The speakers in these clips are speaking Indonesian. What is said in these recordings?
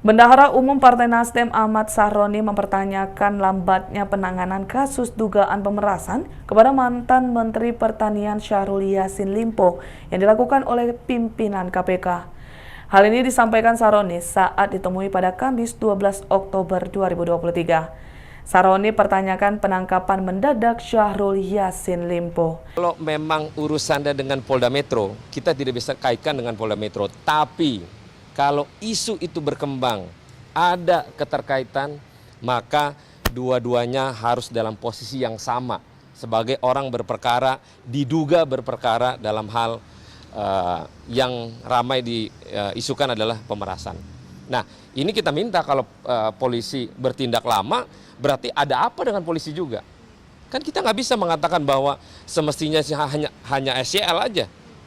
Bendahara Umum Partai Nasdem Ahmad Sahroni mempertanyakan lambatnya penanganan kasus dugaan pemerasan kepada mantan Menteri Pertanian Syahrul Yassin Limpo yang dilakukan oleh pimpinan KPK. Hal ini disampaikan Sahroni saat ditemui pada Kamis 12 Oktober 2023. Sahroni pertanyakan penangkapan mendadak Syahrul Yassin Limpo. Kalau memang urusannya dengan Polda Metro, kita tidak bisa kaitkan dengan Polda Metro. Tapi kalau isu itu berkembang, ada keterkaitan, maka dua-duanya harus dalam posisi yang sama. Sebagai orang berperkara, diduga berperkara dalam hal yang ramai diisukan adalah pemerasan. Nah, ini kita minta kalau polisi bertindak lama, berarti ada apa dengan polisi juga? Kan kita nggak bisa mengatakan bahwa semestinya hanya SYL aja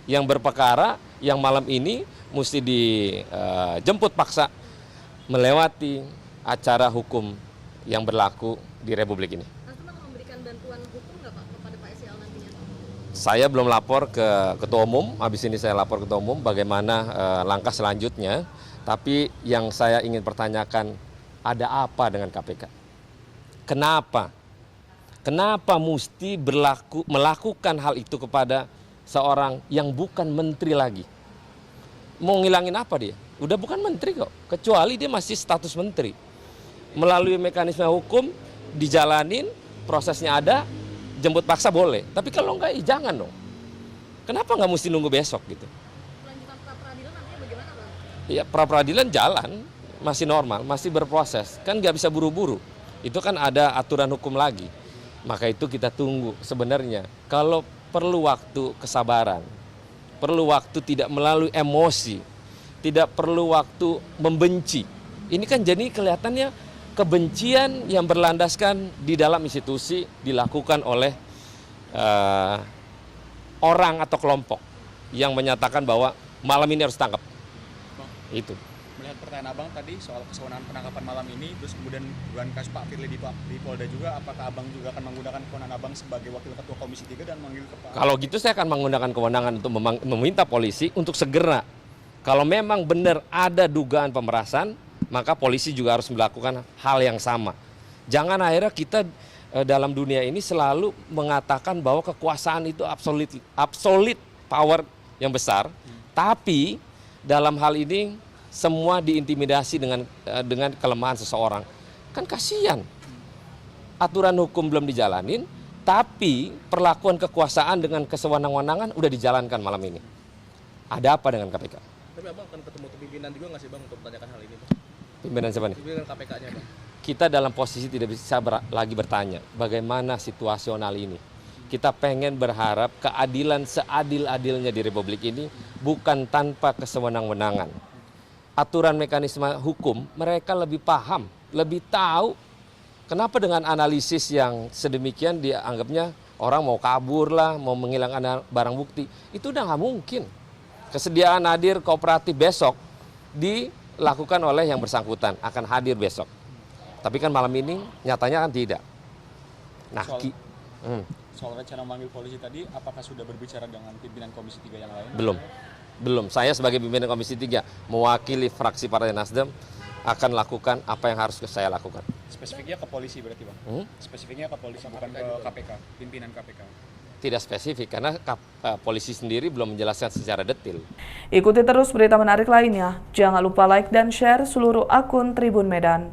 yang berperkara, yang malam ini mesti dijemput paksa melewati acara hukum yang berlaku di Republik ini. Nasdem akan memberikan bantuan hukum nggak Pak kepada Pak SYL nantinya? Saya belum lapor ke Ketua Umum, habis ini saya lapor ke Ketua Umum bagaimana langkah selanjutnya. Tapi yang saya ingin pertanyakan, ada apa dengan KPK? Kenapa? Kenapa mesti melakukan hal itu kepada seorang yang bukan menteri lagi? Mau ngilangin apa dia? Udah bukan menteri kok, kecuali dia masih status menteri. Melalui mekanisme hukum, dijalanin, prosesnya ada, jemput paksa boleh. Tapi kalau enggak, jangan dong. Kenapa nggak mesti nunggu besok gitu? Lanjutan pra-peradilan nantinya bagaimana Bang? Ya, pra-peradilan jalan, masih normal, masih berproses. Kan nggak bisa buru-buru. Itu kan ada aturan hukum lagi. Maka itu kita tunggu sebenarnya. Kalau perlu waktu kesabaran, perlu waktu tidak melalui emosi, tidak perlu waktu membenci. Ini kan jadi kelihatannya kebencian yang berlandaskan di dalam institusi dilakukan oleh orang atau kelompok yang menyatakan bahwa malam ini harus tangkap. Itu. Melihat pertanyaan Abang tadi soal kesewenangan penangkapan malam ini, terus kemudian dugaan kasus Pak Firly di Polda juga, apakah Abang juga akan menggunakan kewenangan Abang sebagai Wakil Ketua Komisi 3 dan manggil ke Pak? Kalau gitu saya akan menggunakan kewenangan untuk meminta polisi untuk segera, kalau memang benar ada dugaan pemerasan, maka polisi juga harus melakukan hal yang sama. Jangan akhirnya kita dalam dunia ini selalu mengatakan bahwa kekuasaan itu absolute power yang besar, tapi dalam hal ini semua diintimidasi dengan kelemahan seseorang. Kan kasihan. Aturan hukum belum dijalanin, tapi perlakuan kekuasaan dengan kesewenang-wenangan udah dijalankan malam ini. Ada apa dengan KPK? Tapi Abang akan ketemu pimpinan juga nggak sih Bang untuk menanyakan hal ini? Pimpinan siapa nih? Pimpinan KPK-nya Bang. Kita dalam posisi tidak bisa lagi bertanya bagaimana situasional ini. Kita pengen berharap keadilan seadil-adilnya di Republik ini bukan tanpa kesewenang-wenangan. Aturan mekanisme hukum mereka lebih paham, lebih tahu. Kenapa dengan analisis yang sedemikian dianggapnya orang mau kabur lah, mau menghilangkan barang bukti. Itu udah nggak mungkin. Kesediaan hadir kooperatif besok dilakukan oleh yang bersangkutan, akan hadir besok. Tapi kan malam ini nyatanya kan tidak. Nah, soal rencana manggil polisi tadi, apakah sudah berbicara dengan pimpinan Komisi 3 yang lain? Belum. Saya sebagai pimpinan Komisi 3 mewakili fraksi Partai Nasdem akan lakukan apa yang harus saya lakukan. Spesifiknya ke polisi berarti Bang? Spesifiknya ke polisi, bukan ke KPK, pimpinan KPK? Tidak spesifik karena polisi sendiri belum menjelaskan secara detail. Ikuti terus berita menarik lainnya. Jangan lupa like dan share seluruh akun Tribun Medan.